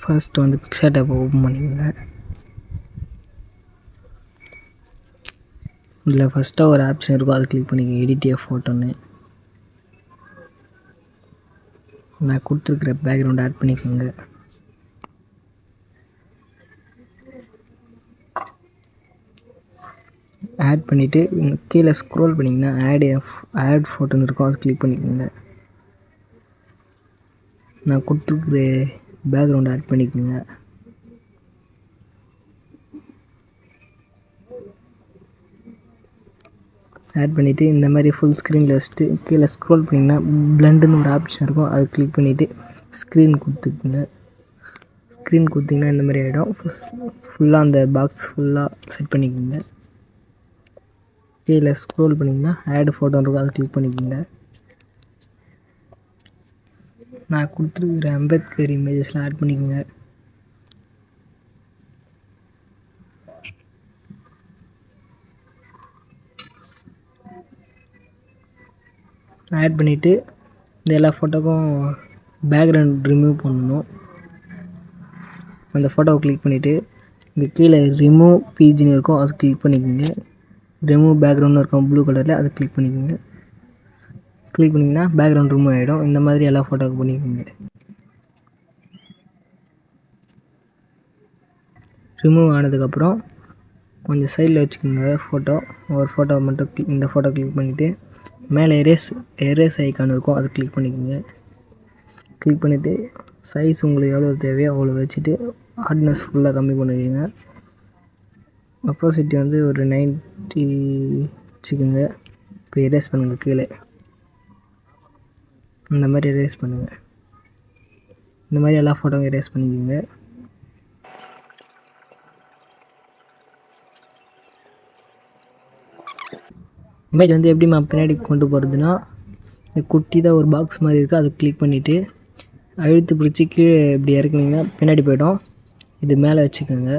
First வந்து picture tape open பண்ணிக்கோங்க. இதில் ஃபஸ்ட்டாக ஒரு ஆப்ஷன் இருக்கும், அதை கிளிக் பண்ணிக்கோங்க, எடிட் ஏ ஃபோட்டோன்னு. நான் கொடுத்துருக்குற பேக்ரவுண்ட் ஆட் பண்ணிக்கோங்க. ஆட் பண்ணிவிட்டு கீழே ஸ்க்ரோல் பண்ணிங்கன்னா ஆட் ஃபோட்டோன்னு இருக்கும், அதை கிளிக் பண்ணிக்கோங்க. நான் கொடுத்துருக்குற பேக்ரவுண்ட் ஆட் பண்ணிக்கோங்க. ஆட் பண்ணிவிட்டு இந்த மாதிரி ஃபுல் ஸ்க்ரீனில் வச்சுட்டு கீழே ஸ்க்ரோல் பண்ணிங்கன்னா பிளண்டுன்னு ஒரு ஆப்ஷன் இருக்கும், அதை கிளிக் பண்ணிவிட்டு ஸ்க்ரீன் கொடுத்துக்குங்க. ஸ்க்ரீன் கொடுத்திங்கன்னா இந்த மாதிரி ஆகிடும். ஃபுல்லாக அந்த பாக்ஸ் ஃபுல்லாக செட் பண்ணிக்கோங்க. கீழே ஸ்க்ரோல் பண்ணிங்கன்னா ஆட் ஃபோட்டோ இருக்கும், அதை கிளிக் பண்ணிக்கோங்க. நான் கொடுத்துருக்குற அம்பேத்கர் இமேஜஸ்லாம் ஆட் பண்ணிக்கோங்க. ஆட் பண்ணிவிட்டு இந்த எல்லா ஃபோட்டோக்கும் பேக்ரவுண்ட் ரிமூவ் பண்ணணும். அந்த ஃபோட்டோவை கிளிக் பண்ணிவிட்டு இங்கே கீழே ரிமூவ் பிஜின்னு இருக்கும், அதை கிளிக் பண்ணிக்கோங்க. ரிமூவ் பேக்ரவுண்ட் இருக்கும் ப்ளூ கலரில், அதை கிளிக் பண்ணிக்கோங்க. கிளிக் பண்ணிங்கன்னா பேக்ரவுண்ட் ரிமூவ் ஆகிடும். இந்த மாதிரி எல்லா ஃபோட்டோவுக்கு பண்ணிக்கோங்க. ரிமூவ் ஆனதுக்கப்புறம் கொஞ்சம் சைடில் வச்சுக்கோங்க ஃபோட்டோ. ஒரு ஃபோட்டோவை மட்டும் இந்த ஃபோட்டோ கிளிக் பண்ணிவிட்டு மேலே எரேஸ் ஐக்கான் இருக்கும், அதை கிளிக் பண்ணிக்கோங்க. கிளிக் பண்ணிவிட்டு சைஸ் உங்களுக்கு எவ்வளோ தேவையோ அவ்வளோ வச்சுட்டு ஹார்ட்னஸ் ஃபுல்லாக கம்மி பண்ணிடுங்க. அப்போசிட்டி வந்து ஒரு 90 வச்சுக்கோங்க. இப்போ எரேஸ் பண்ணுங்கள். கீழே இந்த மாதிரி எரேஸ் பண்ணுங்கள். இந்த மாதிரி எல்லா ஃபோட்டோவும் எரேஸ் பண்ணிக்கோங்க. இமேஜ் வந்து எப்படிமா பின்னாடி கொண்டு போகிறதுனா, குட்டி தான் ஒரு பாக்ஸ் மாதிரி இருக்குது, அதை கிளிக் பண்ணிவிட்டு அழுத்து பிடிச்சி கீழே இப்படி இறக்குனீங்கன்னா பின்னாடி போய்டும். இது மேலே வச்சுக்கோங்க.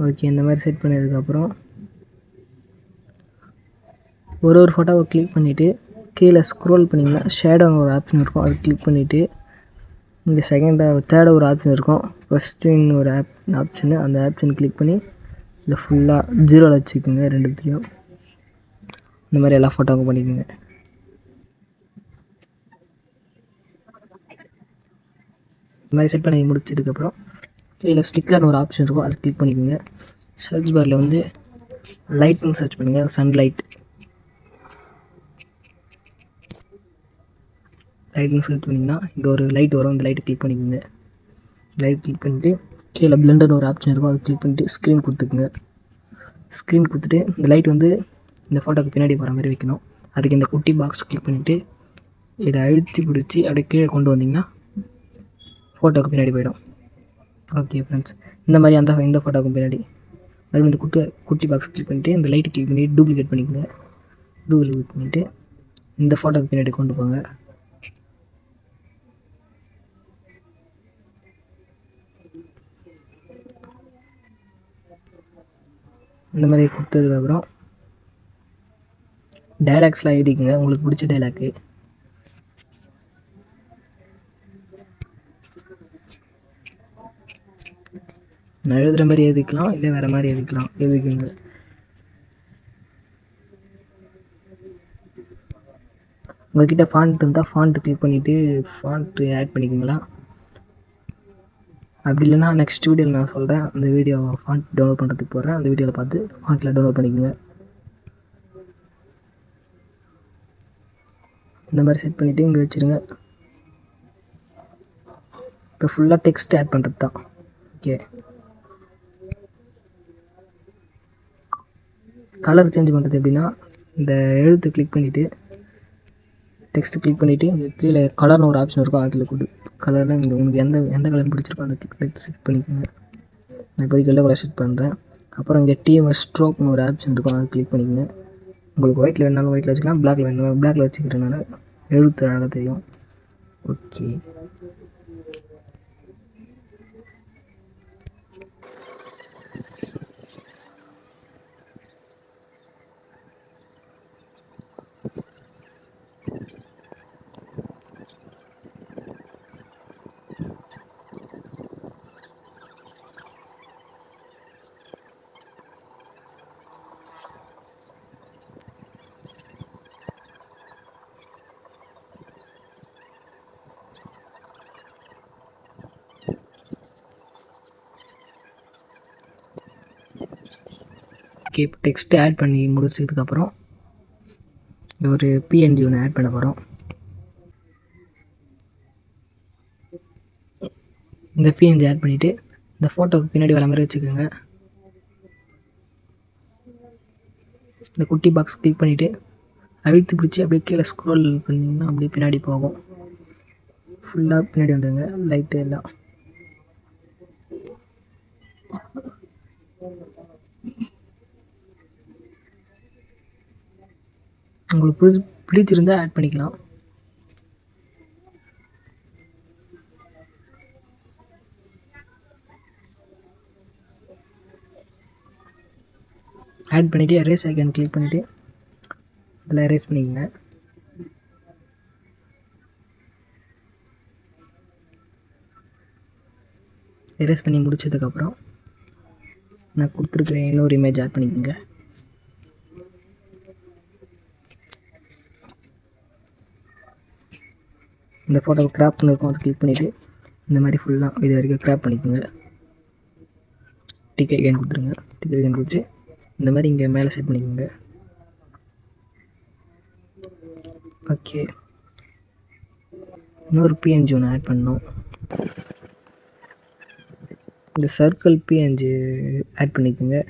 ஓகே, இந்த மாதிரி செட் பண்ணதுக்கப்புறம் ஒரு ஃபோட்டோவை கிளிக் பண்ணிவிட்டு கீழே ஸ்க்ரோல் பண்ணிங்கன்னா ஷேடோன்னு ஒரு ஆப்ஷன் இருக்கும், அதை கிளிக் பண்ணிவிட்டு இங்கே தேர்டாக ஒரு ஆப்ஷன் இருக்கும், ஃபஸ்ட்டுன்னு ஒரு ஆப்ஷனு, அந்த ஆப்ஷன் கிளிக் பண்ணி இதை ஃபுல்லாக 0ல் வச்சுக்கோங்க. ரெண்டுத்தையும் இந்த மாதிரி எல்லா ஃபோட்டோவும் பண்ணிக்கோங்க. இந்த மாதிரி செட் பண்ணி முடிச்சதுக்கப்புறம் கீழே ஸ்டிக்கர்னு ஒரு ஆப்ஷன் இருக்கும், அதை கிளிக் பண்ணிக்கோங்க. சர்ச் பாரில் வந்து லைட்னு சர்ச் பண்ணுங்கள், சன்லைட். லைட்னு சர்ச் பண்ணிங்கன்னா இங்கே ஒரு லைட் வரும், இந்த லைட்டை கிளிக் பண்ணிக்கோங்க. லைட் கிளிக் பண்ணிவிட்டு கீழே பிளண்டர்னு ஒரு ஆப்ஷன் இருக்கும், அதை கிளிக் பண்ணிவிட்டு ஸ்க்ரீன் கொடுத்துக்குங்க. ஸ்க்ரீன் கொடுத்துட்டு இந்த லைட் வந்து இந்த ஃபோட்டோக்கு பின்னாடி போகிற மாதிரி வைக்கணும். அதுக்கு இந்த குட்டி பாக்ஸ் கிளிக் பண்ணிவிட்டு இதை அழுத்தி பிடிச்சி அப்படியே கீழே கொண்டு வந்தீங்கன்னா ஃபோட்டோக்கு பின்னாடி போயிடும். ஓகே ஃப்ரெண்ட்ஸ், இந்த மாதிரி இந்த ஃபோட்டோக்கு பின்னாடி மறுபடியும் இந்த குட்டி பாக்ஸ் கிளிக் பண்ணிவிட்டு இந்த லைட்டு கிளிக் பண்ணி டூப்ளிகேட் பண்ணிக்கோங்க. டூப்ளிகேட் பண்ணிவிட்டு இந்த ஃபோட்டோக்கு பின்னாடி கொண்டு போங்க. இந்த மாதிரி கொடுத்ததுக்கப்புறம் டைலாக்ஸ்லாம் எழுதிக்குங்க, உங்களுக்கு பிடிச்ச டைலாக்கு. நான் எழுதுகிற மாதிரி எழுதிக்கலாம், இல்லை வேறு மாதிரி எழுதிக்குங்க. உங்கள்கிட்ட ஃபாண்ட் இருந்தால் ஃபாண்ட் கிளிக் பண்ணிவிட்டு ஃபாண்ட்டு ஆட் பண்ணிக்கிங்களா? அப்படி இல்லைனா நெக்ஸ்ட் வீடியோவில் நான் சொல்கிறேன், அந்த வீடியோ ஃபாண்ட் டவுன்லோட் பண்ணுறதுக்கு போடுறேன், அந்த வீடியோவில் பார்த்து ஃபாண்ட்டில் டவுன்லோட் பண்ணிக்கோங்க. இந்த மாதிரி செட் பண்ணிவிட்டு இங்கே வச்சுருங்க. இப்போ ஃபுல்லாக டெக்ஸ்ட் ஆட் பண்ணுறது தான். ஓகே, கலர் சேஞ்ச் பண்ணுறது எப்படின்னா இந்த எழுத்து கிளிக் பண்ணிவிட்டு டெக்ஸ்ட்டு கிளிக் பண்ணிவிட்டு இங்கே கீழே கலர்னு ஒரு ஆப்ஷன் இருக்கும், அதில் கலரில் இங்கே உங்களுக்கு எந்த கலர் பிடிச்சிருக்கோ அதை கிளிக் செட் பண்ணிக்கோங்க. நான் இப்போதைக்கு எல்லோ கலர் செட் பண்ணுறேன். அப்புறம் இங்கே டிஎம்எஸ் ஸ்ட்ரோக்னு ஒரு ஆப்ஷன் இருக்கும், அதை கிளிக் பண்ணிக்கோங்க. உங்களுக்கு ஒயிட்டில் வேணாலும் ஒயிட்டில் வச்சுக்கலாம், பிளாக்கில் வேணாலும் பிளாக்கில் வச்சுக்கிறதுனால எழுத்து அழகாக தெரியும். ஓகே, ஓகே, இப்போ டெக்ஸ்ட்டு ஆட் பண்ணி முடிச்சதுக்கப்புறம் ஒரு பிஎன்ஜி ஒன்று ஆட் பண்ண போகிறோம். இந்த பிஎன்ஜி ஆட் பண்ணிவிட்டு இந்த ஃபோட்டோவுக்கு பின்னாடி வர மாதிரி வச்சுக்கோங்க. இந்த குட்டி பாக்ஸ் கிளிக் பண்ணிவிட்டு அழுத்தி பிடிச்சி அப்படியே கீழே ஸ்க்ரோல் பண்ணிங்கன்னா அப்படியே பின்னாடி போகும். ஃபுல்லாக பின்னாடி வந்துடுங்க, லைட்டு எல்லாம். உங்களுக்கு பிடிச்சிருந்தால் ஆட் பண்ணிக்கலாம். ஆட் பண்ணிவிட்டு எரேஸ் ஐக்கான் கிளிக் பண்ணிவிட்டு அதில் எரேஸ் பண்ணிக்கோங்க. எரேஸ் பண்ணி முடிச்சதுக்கப்புறம் நான் கொடுத்துருக்குற இன்னொரு இமேஜ் ஆட் பண்ணிக்கோங்க. இந்த ஃபோட்டோவை க்ராப் பண்ணிருக்கோம், அதை கிளிக் பண்ணிவிட்டு இந்த மாதிரி ஃபுல்லாக இது வரைக்கும் க்ராப் பண்ணிக்கோங்க. டிக் ஐக்கான் கொடுத்துருங்க. டிக் ஐக்கான் கொடுத்து இந்த மாதிரி இங்கே மேலே செட் பண்ணிக்கோங்க. ஓகே, இன்னொரு பிஎன்ஜி ஒன்று ஆட் பண்ணோம். இந்த சர்க்கிள் பிஎன்ஜி ஆட் பண்ணிக்கோங்க.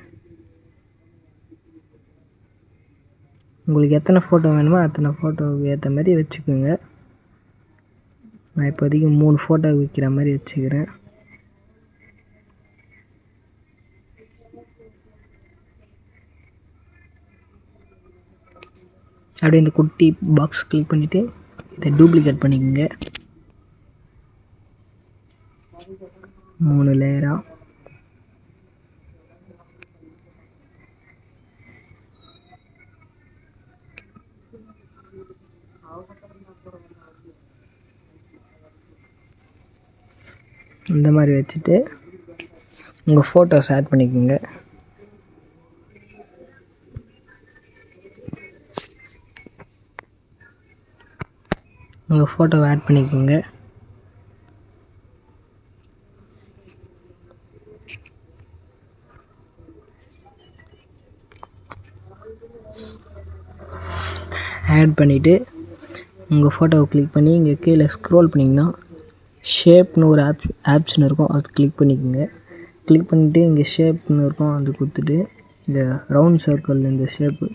உங்களுக்கு எத்தனை ஃபோட்டோ வேணுமோ அத்தனை ஃபோட்டோவுக்கு ஏற்ற மாதிரி வச்சுக்கோங்க. நான் இப்போதைக்கு 3 ஃபோட்டோ வைக்கிற மாதிரி வச்சுக்கிறேன். அப்படியே இந்த குட்டி பாக்ஸ் கிளிக் பண்ணிவிட்டு இதை டூப்ளிகேட் பண்ணிக்கோங்க 3 லேயராக. இந்த மாதிரி வச்சுட்டு உங்கள் ஃபோட்டோஸ் ஆட் பண்ணிக்கோங்க. உங்கள் ஃபோட்டோவை ஆட் பண்ணிக்கோங்க. ஆட் பண்ணிவிட்டு உங்கள் ஃபோட்டோவை கிளிக் பண்ணி இங்கே கீழே ஸ்க்ரோல் பண்ணிங்கன்னா ஷேப்னு ஒரு ஆப்ஷன் இருக்கும், அது கிளிக் பண்ணிக்கோங்க. கிளிக் பண்ணிவிட்டு இங்கே ஷேப்னு இருக்கும், அது கொடுத்துட்டு இந்த ரவுண்ட் சர்க்கிள் இந்த ஷேப்பு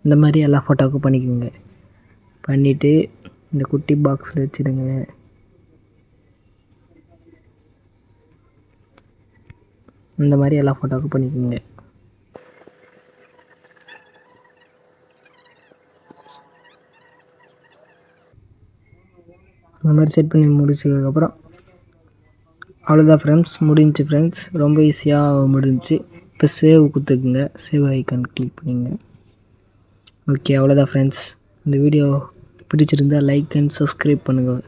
இந்த மாதிரி எல்லா ஃபோட்டோவுக்கும் பண்ணிக்கோங்க. பண்ணிவிட்டு இந்த குட்டி பாக்ஸில் வச்சுடுங்க. இந்த மாதிரி எல்லா ஃபோட்டோவுக்கும் பண்ணிக்கோங்க. இந்த மாதிரி செட் பண்ணி முடிச்சதுக்கப்புறம் அவ்வளோதான் ஃப்ரெண்ட்ஸ், முடிஞ்சிச்சு ஃப்ரெண்ட்ஸ். ரொம்ப ஈஸியாக முடிஞ்சிச்சு. இப்போ சேவ் கொடுத்துக்குங்க, சேவ் ஐக்கான் கிளிக் பண்ணிங்க. ஓகே, அவ்வளோதான் ஃப்ரெண்ட்ஸ். இந்த வீடியோ பிடிச்சிருந்தால் லைக் அண்ட் சப்ஸ்கிரைப் பண்ணுங்கள்.